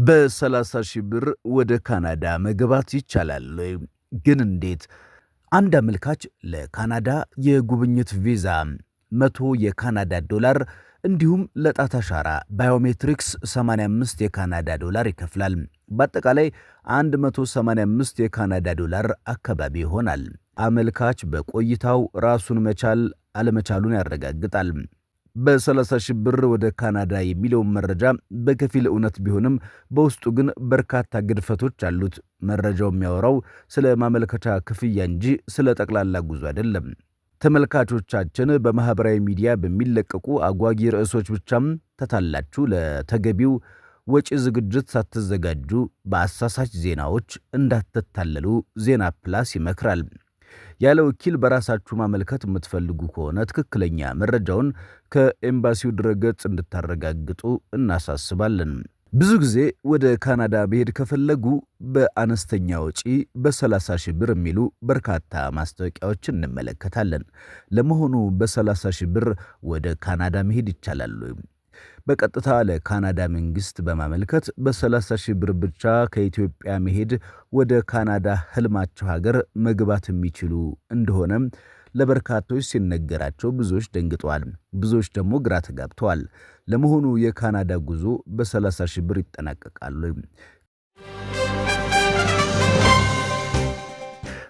በ30 ሺህ ብር ወደ ካናዳ መግባት ይቻላል? ግን እንዴት? አንድ አመልካች ለካናዳ የጉብኝት ቪዛ 100 የካናዳ ዶላር እንዲሁም ለጣት አሻራ ባዮሜትሪክስ 85 የካናዳ ዶላር ይከፍላል። በአጠቃላይ 185 የካናዳ ዶላር አካባቢ ይሆናል። አመልካች በቆይታው ራሱን መቻል አለመቻሉን ያረጋግጣል። በ30 ሺህ ብር ወደ ካናዳ የሚለውን መረጃ በከፊል እውነት ቢሆንም በውስጡ ግን በርካታ ግድፈቶች አሉት። መረጃው የሚያወራው ስለ ማመልከቻ ክፍያ እንጂ ስለ ጠቅላላ ጉዞ አይደለም። ተመልካቾቻችን በማህበራዊ ሚዲያ በሚለቀቁ አጓጊ ርዕሶች ብቻም ተታላችሁ ለተገቢው ወጪ ዝግጅት ሳትዘጋጁ በአሳሳች ዜናዎች እንዳትታለሉ ዜና ፕላስ ይመክራል። ያለ ወኪል በራሳችሁ ማመልከት የምትፈልጉ ከሆነ ትክክለኛ መረጃውን ከኤምባሲው ድረገጽ እንድታረጋግጡ እናሳስባለን። ብዙ ጊዜ ወደ ካናዳ መሄድ ከፈለጉ በአነስተኛ ወጪ በ30 ሺህ ብር የሚሉ በርካታ ማስታወቂያዎችን እንመለከታለን። ለመሆኑ በ30 ሺህ ብር ወደ ካናዳ መሄድ ይቻላል? በቀጥታ ለካናዳ መንግስት በማመልከት በ30 ሺህ ብር ብቻ ከኢትዮጵያ መሄድ ወደ ካናዳ ህልማቸው ሀገር መግባት የሚችሉ እንደሆነ ለበርካቶች ሲነገራቸው ብዙዎች ደንግጠዋል። ብዙዎች ደግሞ ግራ ተጋብተዋል። ለመሆኑ የካናዳ ጉዞ በ30 ሺህ ብር ይጠናቀቃሉ?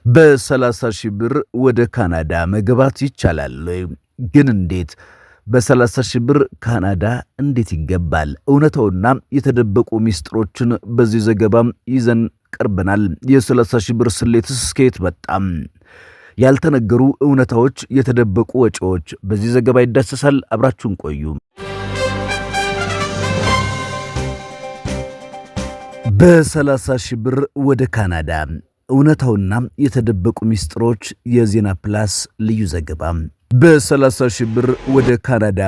በ30 ሺህ ብር ወደ ካናዳ መግባት ይቻላል? ግን እንዴት? በ30 ሺህ ብር ካናዳ እንዴት ይገባል? እውነታውና የተደበቁ ሚስጥሮችን በዚህ ዘገባም ይዘን ቀርበናል። የ30 ሺህ ብር ስሌትስ ከየት መጣም? ያልተነገሩ እውነታዎች፣ የተደበቁ ወጪዎች በዚህ ዘገባ ይዳሰሳል። አብራችሁን ቆዩ። በ30 ሺህ ብር ወደ ካናዳ እውነታውና የተደበቁ ሚስጥሮች የዜና ፕላስ ልዩ ዘገባ። በ30 ሺህ ብር ወደ ካናዳ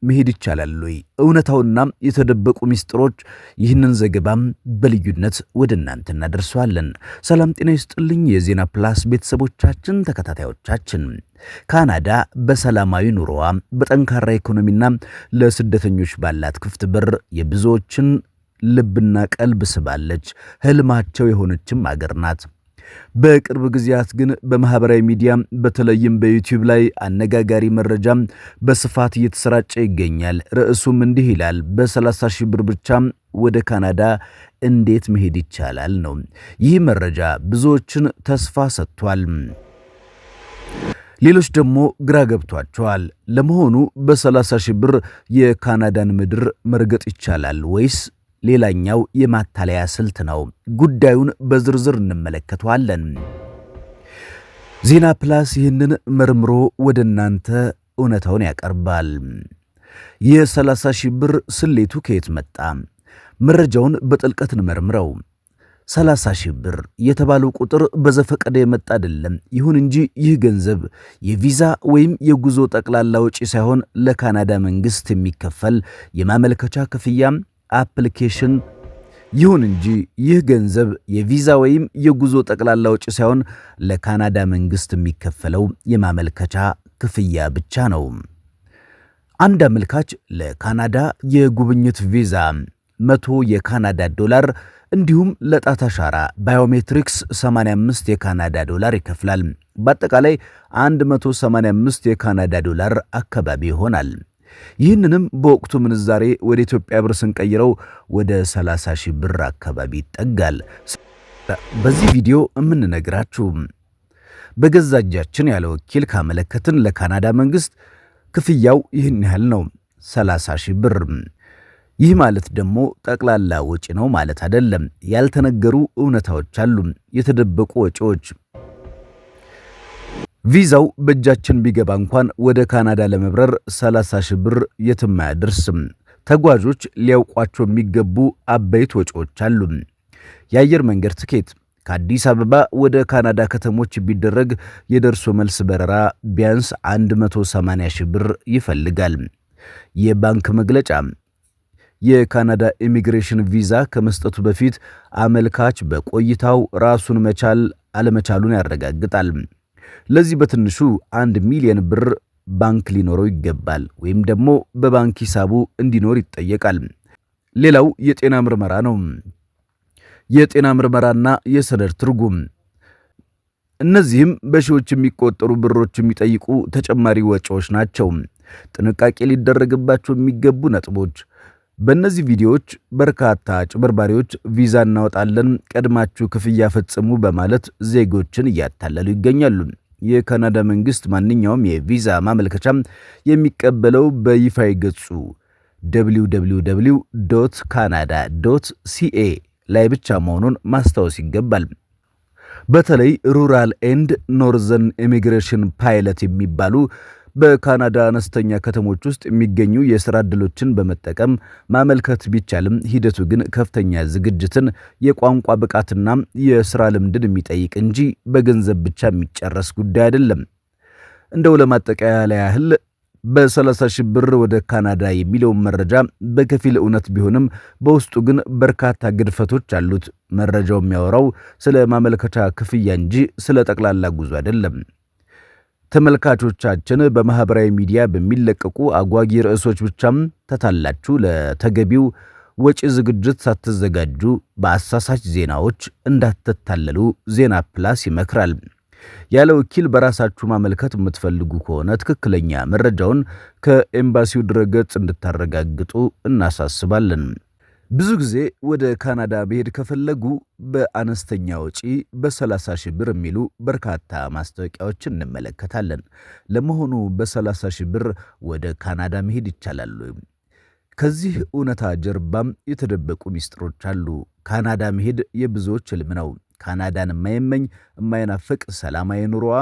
መሄድ ይቻላል ወይ? እውነታውና የተደበቁ ሚስጥሮች። ይህንን ዘገባም በልዩነት ወደ እናንተ እናደርሰዋለን። ሰላም ጤና ይስጥልኝ የዜና ፕላስ ቤተሰቦቻችን፣ ተከታታዮቻችን። ካናዳ በሰላማዊ ኑሮዋ በጠንካራ ኢኮኖሚና ለስደተኞች ባላት ክፍት በር የብዙዎችን ልብና ቀልብ ስባለች። ህልማቸው የሆነችም አገር ናት። በቅርብ ጊዜያት ግን በማህበራዊ ሚዲያ በተለይም በዩቲዩብ ላይ አነጋጋሪ መረጃ በስፋት እየተሰራጨ ይገኛል። ርዕሱም እንዲህ ይላል፣ በ30 ሺህ ብር ብቻ ወደ ካናዳ እንዴት መሄድ ይቻላል ነው። ይህ መረጃ ብዙዎችን ተስፋ ሰጥቷል። ሌሎች ደግሞ ግራ ገብቷቸዋል። ለመሆኑ በ30 ሺህ ብር የካናዳን ምድር መርገጥ ይቻላል ወይስ ሌላኛው የማታለያ ስልት ነው? ጉዳዩን በዝርዝር እንመለከተዋለን። ዜና ፕላስ ይህንን መርምሮ ወደ እናንተ እውነታውን ያቀርባል። የ30 ሺህ ብር ስሌቱ ከየት መጣ? መረጃውን በጥልቀት እንመርምረው። 30 ሺህ ብር የተባለው ቁጥር በዘፈቀደ የመጣ አይደለም። ይሁን እንጂ ይህ ገንዘብ የቪዛ ወይም የጉዞ ጠቅላላ ወጪ ሳይሆን ለካናዳ መንግስት የሚከፈል የማመልከቻ ክፍያ አፕሊኬሽን። ይሁን እንጂ ይህ ገንዘብ የቪዛ ወይም የጉዞ ጠቅላላ ወጪ ሳይሆን ለካናዳ መንግስት የሚከፈለው የማመልከቻ ክፍያ ብቻ ነው። አንድ አመልካች ለካናዳ የጉብኝት ቪዛ 100 የካናዳ ዶላር እንዲሁም ለጣት አሻራ ባዮሜትሪክስ 85 የካናዳ ዶላር ይከፍላል። በአጠቃላይ 185 የካናዳ ዶላር አካባቢ ይሆናል። ይህንንም በወቅቱ ምንዛሬ ወደ ኢትዮጵያ ብር ስንቀይረው ወደ 30 ሺህ ብር አካባቢ ይጠጋል። በዚህ ቪዲዮ የምንነግራችሁ በገዛ እጃችን ያለ ወኪል ካመለከትን ለካናዳ መንግስት ክፍያው ይህን ያህል ነው፣ 30 ሺህ ብር። ይህ ማለት ደግሞ ጠቅላላ ወጪ ነው ማለት አይደለም። ያልተነገሩ እውነታዎች አሉ፣ የተደበቁ ወጪዎች። ቪዛው በእጃችን ቢገባ እንኳን ወደ ካናዳ ለመብረር 30 ሺህ ብር የትም አያደርስም። ተጓዦች ሊያውቋቸው የሚገቡ አበይት ወጪዎች አሉ። የአየር መንገድ ትኬት ከአዲስ አበባ ወደ ካናዳ ከተሞች ቢደረግ የደርሶ መልስ በረራ ቢያንስ 180 ሺህ ብር ይፈልጋል። የባንክ መግለጫ የካናዳ ኢሚግሬሽን ቪዛ ከመስጠቱ በፊት አመልካች በቆይታው ራሱን መቻል አለመቻሉን ያረጋግጣል። ለዚህ በትንሹ 1 ሚሊዮን ብር ባንክ ሊኖረው ይገባል፣ ወይም ደግሞ በባንክ ሂሳቡ እንዲኖር ይጠየቃል። ሌላው የጤና ምርመራ ነው። የጤና ምርመራና የሰነድ ትርጉም፣ እነዚህም በሺዎች የሚቆጠሩ ብሮች የሚጠይቁ ተጨማሪ ወጪዎች ናቸው። ጥንቃቄ ሊደረግባቸው የሚገቡ ነጥቦች። በእነዚህ ቪዲዮዎች በርካታ አጭበርባሪዎች ቪዛ እናወጣለን፣ ቀድማችሁ ክፍያ ፈጽሙ በማለት ዜጎችን እያታለሉ ይገኛሉ። የካናዳ መንግስት ማንኛውም የቪዛ ማመልከቻ የሚቀበለው በይፋዊ ገጹ www.canada.ca ላይ ብቻ መሆኑን ማስታወስ ይገባል። በተለይ ሩራል ኤንድ ኖርዘርን ኢሚግሬሽን ፓይለት የሚባሉ በካናዳ አነስተኛ ከተሞች ውስጥ የሚገኙ የሥራ ዕድሎችን በመጠቀም ማመልከት ቢቻልም ሂደቱ ግን ከፍተኛ ዝግጅትን፣ የቋንቋ ብቃትና የሥራ ልምድን የሚጠይቅ እንጂ በገንዘብ ብቻ የሚጨረስ ጉዳይ አይደለም። እንደው ለማጠቃለያ ያህል በ30 ሺህ ብር ወደ ካናዳ የሚለውን መረጃ በከፊል እውነት ቢሆንም በውስጡ ግን በርካታ ግድፈቶች አሉት። መረጃው የሚያወራው ስለ ማመልከቻ ክፍያ እንጂ ስለ ጠቅላላ ጉዞ አይደለም። ተመልካቾቻችን በማህበራዊ ሚዲያ በሚለቀቁ አጓጊ ርዕሶች ብቻም ተታላችሁ ለተገቢው ወጪ ዝግጅት ሳትዘጋጁ በአሳሳች ዜናዎች እንዳትታለሉ ዜና ፕላስ ይመክራል። ያለ ወኪል በራሳችሁ ማመልከት የምትፈልጉ ከሆነ ትክክለኛ መረጃውን ከኤምባሲው ድረገጽ እንድታረጋግጡ እናሳስባለን። ብዙ ጊዜ ወደ ካናዳ መሄድ ከፈለጉ በአነስተኛ ወጪ በ30 ሺህ ብር የሚሉ በርካታ ማስታወቂያዎችን እንመለከታለን። ለመሆኑ በ30 ሺህ ብር ወደ ካናዳ መሄድ ይቻላል? ከዚህ እውነታ ጀርባም የተደበቁ ሚስጥሮች አሉ። ካናዳ መሄድ የብዙዎች ህልም ነው። ካናዳን የማይመኝ የማይናፍቅ ሰላማዊ ኑሮዋ፣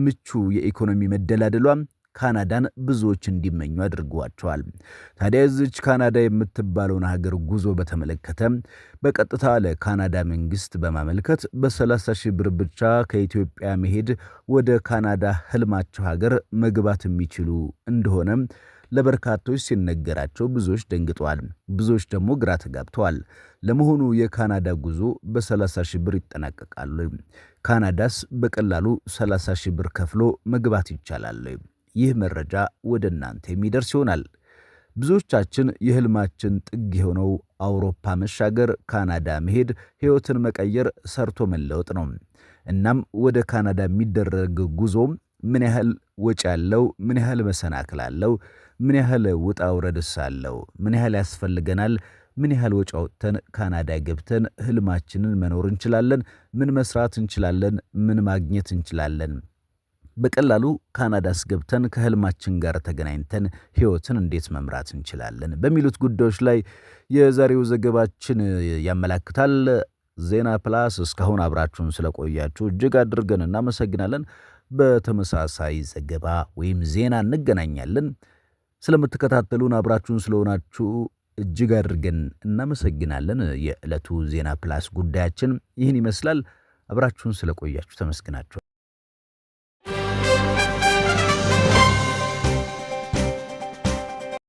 ምቹ የኢኮኖሚ መደላደሏ ካናዳን ብዙዎች እንዲመኙ አድርጓቸዋል። ታዲያ እዚች ካናዳ የምትባለውን ሀገር ጉዞ በተመለከተ በቀጥታ ለካናዳ መንግስት በማመልከት በ30 ሺህ ብር ብቻ ከኢትዮጵያ መሄድ ወደ ካናዳ ህልማቸው ሀገር መግባት የሚችሉ እንደሆነ ለበርካቶች ሲነገራቸው ብዙዎች ደንግጠዋል። ብዙዎች ደግሞ ግራ ተጋብተዋል። ለመሆኑ የካናዳ ጉዞ በ30 ሺህ ብር ይጠናቀቃል? ካናዳስ በቀላሉ 30 ሺህ ብር ከፍሎ መግባት ይቻላል? ይህ መረጃ ወደ እናንተ የሚደርስ ይሆናል። ብዙዎቻችን የህልማችን ጥግ የሆነው አውሮፓ መሻገር፣ ካናዳ መሄድ፣ ህይወትን መቀየር፣ ሰርቶ መለወጥ ነው። እናም ወደ ካናዳ የሚደረግ ጉዞ ምን ያህል ወጪ አለው? ምን ያህል መሰናክል አለው? ምን ያህል ውጣ ውረድስ አለው? ምን ያህል ያስፈልገናል? ምን ያህል ወጪ አውጥተን ካናዳ ገብተን ህልማችንን መኖር እንችላለን? ምን መስራት እንችላለን? ምን ማግኘት እንችላለን? በቀላሉ ካናዳስ ገብተን ከህልማችን ጋር ተገናኝተን ህይወትን እንዴት መምራት እንችላለን? በሚሉት ጉዳዮች ላይ የዛሬው ዘገባችን ያመላክታል። ዜና ፕላስ እስካሁን አብራችሁን ስለቆያችሁ እጅግ አድርገን እናመሰግናለን። በተመሳሳይ ዘገባ ወይም ዜና እንገናኛለን። ስለምትከታተሉን አብራችሁን ስለሆናችሁ እጅግ አድርገን እናመሰግናለን። የዕለቱ ዜና ፕላስ ጉዳያችን ይህን ይመስላል። አብራችሁን ስለቆያችሁ ተመስግናችሁ